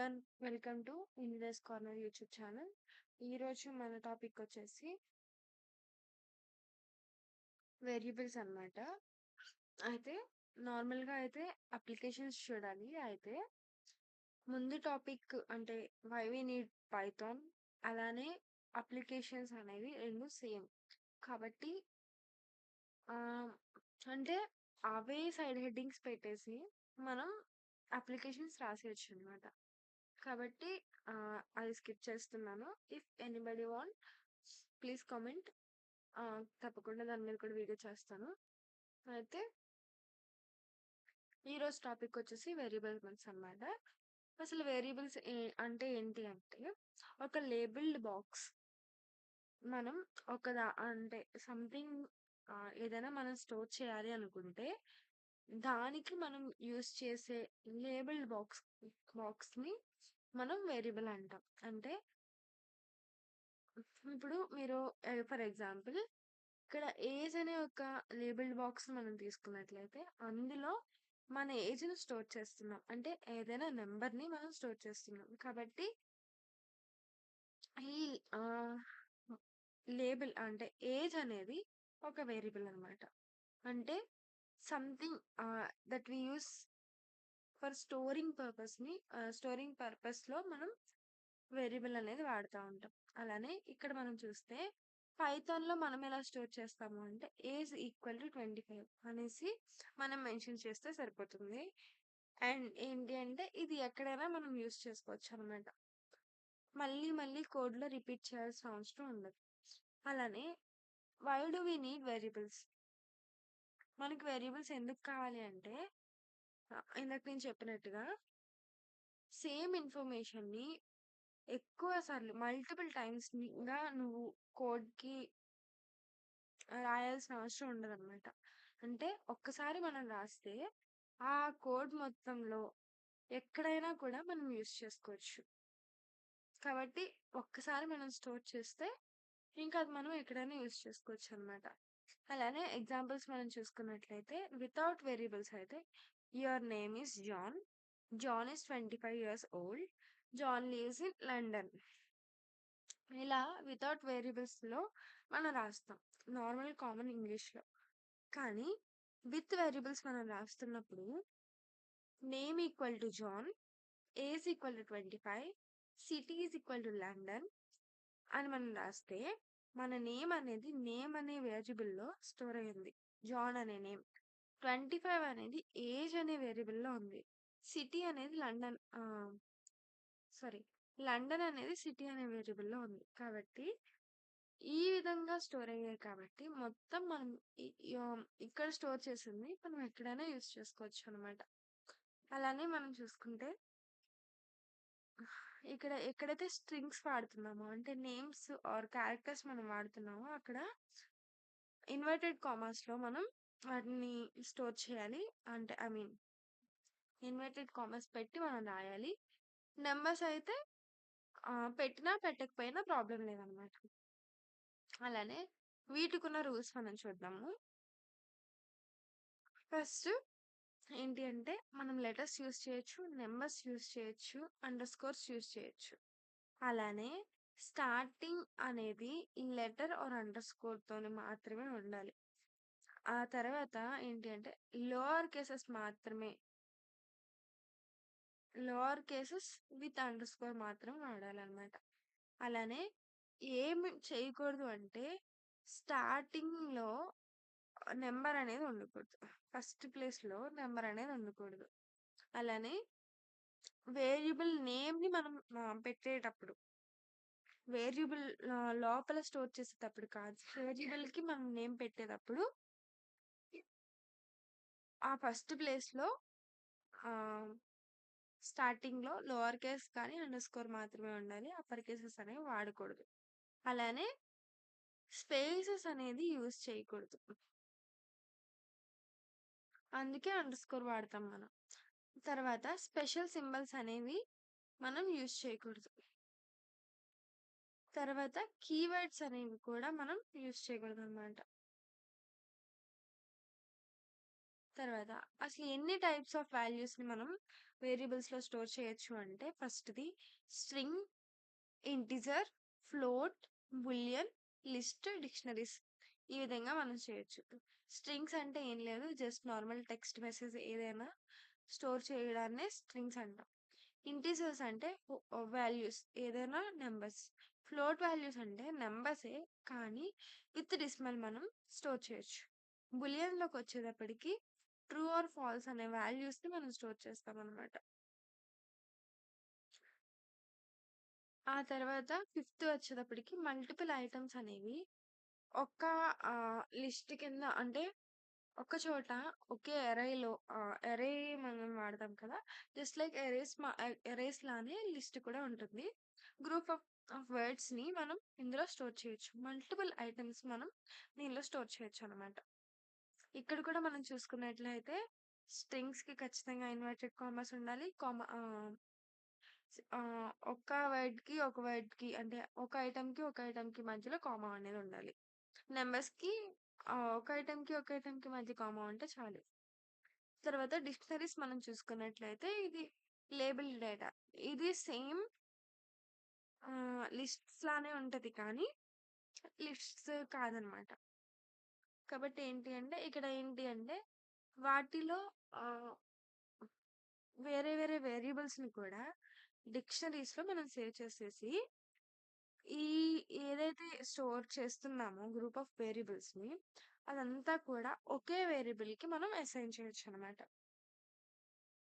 Everyone, welcome to Indus corner YouTube channel. ఈరోజు మన topic వచ్చేసి వేరియబుల్స్ అన్నమాట. అయితే నార్మల్గా అయితే అప్లికేషన్స్ చూడాలి. అయితే ముందు టాపిక్ అంటే వై వి నీడ్ పైథాన్, అలానే అప్లికేషన్స్ అనేవి రెండు సేమ్ కాబట్టి ఆ, అంటే అవే సైడ్ హెడ్డింగ్స్ పెట్టేసి మనం అప్లికేషన్స్ రాసేయచ్చు అనమాట. కాబట్టి అది స్కిప్ చేస్తున్నాను. If anybody want please comment. తప్పకుండా దాని మీద కూడా వీడియో చేస్తాను. అయితే ఈరోజు టాపిక్ వచ్చేసి వేరియబుల్స్ అన్నమాట. అసలు వేరియబుల్స్ అంటే ఏంటి అంటే ఒక లేబుల్డ్ బాక్స్. మనం అంటే సంథింగ్ ఏదైనా మనం స్టోర్ చేయాలి అనుకుంటే దానికి మనం యూస్ చేసే లేబుల్డ్ బాక్స్ని మనం వేరియబుల్ అంటాం. అంటే ఇప్పుడు మీరు ఫర్ ఎగ్జాంపుల్ ఇక్కడ ఏజ్ అనే ఒక లేబుల్డ్ బాక్స్ మనం తీసుకున్నట్లయితే అందులో మన ఏజ్ని స్టోర్ చేస్తున్నాం. అంటే ఏదైనా నెంబర్ని మనం స్టోర్ చేస్తున్నాం. కాబట్టి ఈ లేబుల్ అంటే ఏజ్ అనేది ఒక వేరియబుల్ అన్నమాట. అంటే something that we use for storing పర్పస్లో మనం వేరియబుల్ అనేది వాడుతూ ఉంటాం. అలానే ఇక్కడ మనం చూస్తే పైథాన్లో మనం ఎలా స్టోర్ చేస్తాము అంటే ఏజ్ ఈక్వల్ టు 25 అనేసి మనం మెన్షన్ చేస్తే సరిపోతుంది. అండ్ ఏంటి అంటే ఇది ఎక్కడైనా మనం యూస్ చేసుకోవచ్చు అనమాట. మళ్ళీ మళ్ళీ కోడ్లో రిపీట్ చేయాల్సిన అవసరం ఉండదు. అలానే why do we need variables? మనకి వేరియబుల్స్ ఎందుకు కావాలి అంటే ఇందాక నేను చెప్పినట్టుగా సేమ్ ఇన్ఫర్మేషన్ని ఎక్కువ సార్లు మల్టిపుల్ టైమ్స్ గా నువ్వు కోడ్కి రాయాల్సిన అవసరం ఉండదన్నమాట. అంటే ఒక్కసారి మనం రాస్తే ఆ కోడ్ మొత్తంలో ఎక్కడైనా కూడా మనం యూస్ చేసుకోవచ్చు. కాబట్టి ఒక్కసారి మనం స్టోర్ చేస్తే ఇంకా అది మనం ఎక్కడైనా యూస్ చేసుకోవచ్చు అనమాట. అలానే ఎగ్జాంపుల్స్ మనం చూసుకున్నట్లయితే వితౌట్ వేరియబుల్స్ అయితే your name is John, John is 25 years old, John lives in London. ఇలా వితౌట్ వేరియబుల్స్లో మనం రాస్తాం నార్మల్ కామన్ ఇంగ్లీష్లో. కానీ విత్ వేరియబుల్స్ మనం రాస్తున్నప్పుడు name equal to John, age equal to 25, city is equal to London అని మనం రాస్తే మన నేమ్ అనే వేరియబుల్లో స్టోర్ అయ్యింది. జాన్ అనే నేమ్. 25 అనేది ఏజ్ అనే వేరియబుల్లో ఉంది. సిటీ అనేది లండన్ అనేది సిటీ అనే వేరియబుల్లో ఉంది. కాబట్టి ఈ విధంగా స్టోర్ అయ్యాయి కాబట్టి మొత్తం మనం ఇక్కడ స్టోర్ చేసింది మనం ఎక్కడైనా యూస్ చేసుకోవచ్చు అనమాట. అలానే మనం చూసుకుంటే ఇక్కడ ఎక్కడైతే స్ట్రింగ్స్ వాడుతున్నామో అంటే నేమ్స్ ఆర్ క్యారెక్టర్స్ మనం వాడుతున్నామో అక్కడ ఇన్వర్టెడ్ కామాస్లో మనం వాటిని స్టోర్ చేయాలి. అంటే ఇన్వర్టెడ్ కామర్స్ పెట్టి మనం రాయాలి. నెంబర్స్ అయితే పెట్టినా పెట్టకపోయినా ప్రాబ్లం లేదనమాట. అలానే వీటికున్న రూల్స్ మనం చూద్దాము. ఫస్ట్ ఏంటి అంటే మనం లెటర్స్ యూస్ చేయొచ్చు, నెంబర్స్ యూస్ చేయొచ్చు, అండర్ స్కోర్స్ యూస్ చేయొచ్చు. అలానే స్టార్టింగ్ అనేది లెటర్ ఆర్ అండర్ స్కోర్తోని మాత్రమే ఉండాలి. ఆ తర్వాత ఏంటి అంటే lower cases with under score మాత్రం వాడాలన్నమాట. అలానే ఏమి చేయకూడదు అంటే స్టార్టింగ్లో నెంబర్ అనేది ఉండకూడదు. ఫస్ట్ ప్లేస్లో నెంబర్ అనేది ఉండకూడదు. అలానే వేరియబుల్ నేమ్ని మనం పెట్టేటప్పుడు వేరియబుల్ లోపల స్టోర్ చేసేటప్పుడు కాదు, వేరియబుల్కి మనం నేమ్ పెట్టేటప్పుడు ఆ ఫస్ట్ ప్లేస్లో స్టార్టింగ్లో లోవర్ కేస్ కానీ అండర్ స్కోర్ మాత్రమే ఉండాలి. అప్పర్ కేసెస్ అనేవి వాడకూడదు. అలానే స్పేసెస్ అనేది యూజ్ చేయకూడదు. అందుకే అండర్ స్కోర్ వాడతాం మనం. తర్వాత స్పెషల్ సింబల్స్ అనేవి మనం యూజ్ చేయకూడదు. తర్వాత కీవర్డ్స్ అనేవి కూడా మనం యూజ్ చేయకూడదు అనమాట. తర్వాత అసలు ఎన్ని టైప్స్ ఆఫ్ వాల్యూస్ని మనం వేరియబుల్స్‌లో స్టోర్ చేయొచ్చు అంటే ఫస్ట్‌ది string, integer, float, Boolean, list, dictionaries. ఈ విధంగా మనం చేయొచ్చు. స్ట్రింగ్స్ అంటే ఏం లేదు. జస్ట్ నార్మల్ టెక్స్ట్ మెసేజ్ ఏదైనా స్టోర్ చేయడాన్నే స్ట్రింగ్స్ అంటాం. ఇంటిజర్స్ అంటే వాల్యూస్ ఏదైనా నంబర్స్. ఫ్లోట్ వాల్యూస్ అంటే నంబర్సే కానీ విత్ డెసిమల్ మనం స్టోర్ చేయొచ్చు. బూలియన్‌లోకి వచ్చేటప్పటికి ట్రూ ఆర్ ఫాల్స్ అనే వాల్యూస్‌ని మనం స్టోర్ చేస్తామనమాట. ఆ తర్వాత ఫిఫ్త్ వచ్చేటప్పటికి మల్టిపుల్ ఐటెమ్స్ అనేవి ఒక లిస్ట్ కింద అంటే ఒక చోట ఒకే అరేలో అరే మనం వాడతాం కదా! జస్ట్ లైక్ అరేస్ లానే లిస్ట్ కూడా ఉంటుంది. గ్రూప్ ఆఫ్ ఆఫ్ వర్డ్స్‌ని మనం ఇందులో స్టోర్ చేయొచ్చు. మల్టిపుల్ ఐటెమ్స్ మనం దీనిలో స్టోర్ చేయొచ్చనమాట. ఇక్కడ కూడా మనం చూసుకున్నట్లయితే స్ట్రింగ్స్‌కి ఖచ్చితంగా ఇన్వర్టెడ్ కామర్స్ ఉండాలి. ఒక్క వర్డ్‌కి, ఒక వర్డ్‌కి అంటే ఒక ఐటెమ్‌కి, ఒక ఐటెమ్‌కి మధ్యలో కామా అనేది ఉండాలి. నంబర్స్‌కి ఒక ఐటెమ్‌కి, ఒక ఐటెమ్‌కి మధ్య కామా ఉంటే చాలు. తర్వాత డిక్షనరీస్ మనం చూసుకున్నట్లయితే ఇది లేబుల్డ్ డేటా. ఇది సేమ్ లిస్ట్స్ లానే ఉంటది కానీ లిస్ట్స్ కాదనమాట. కాబట్టి ఏంటి అంటే ఇక్కడ ఏంటి అంటే వాటిలో ఆహ్, వేరే వేరే వేరియబుల్స్‌ని కూడా డిక్షనరీస్‌లో మనం సేవ్ చేసేసి ఈ ఏదైతే స్టోర్ చేస్తున్నామో గ్రూప్ ఆఫ్ వేరియబుల్స్‌ని అదంతా కూడా ఒకే వేరియబుల్‌కి మనం అసైన్ చేయొచ్చనమాట.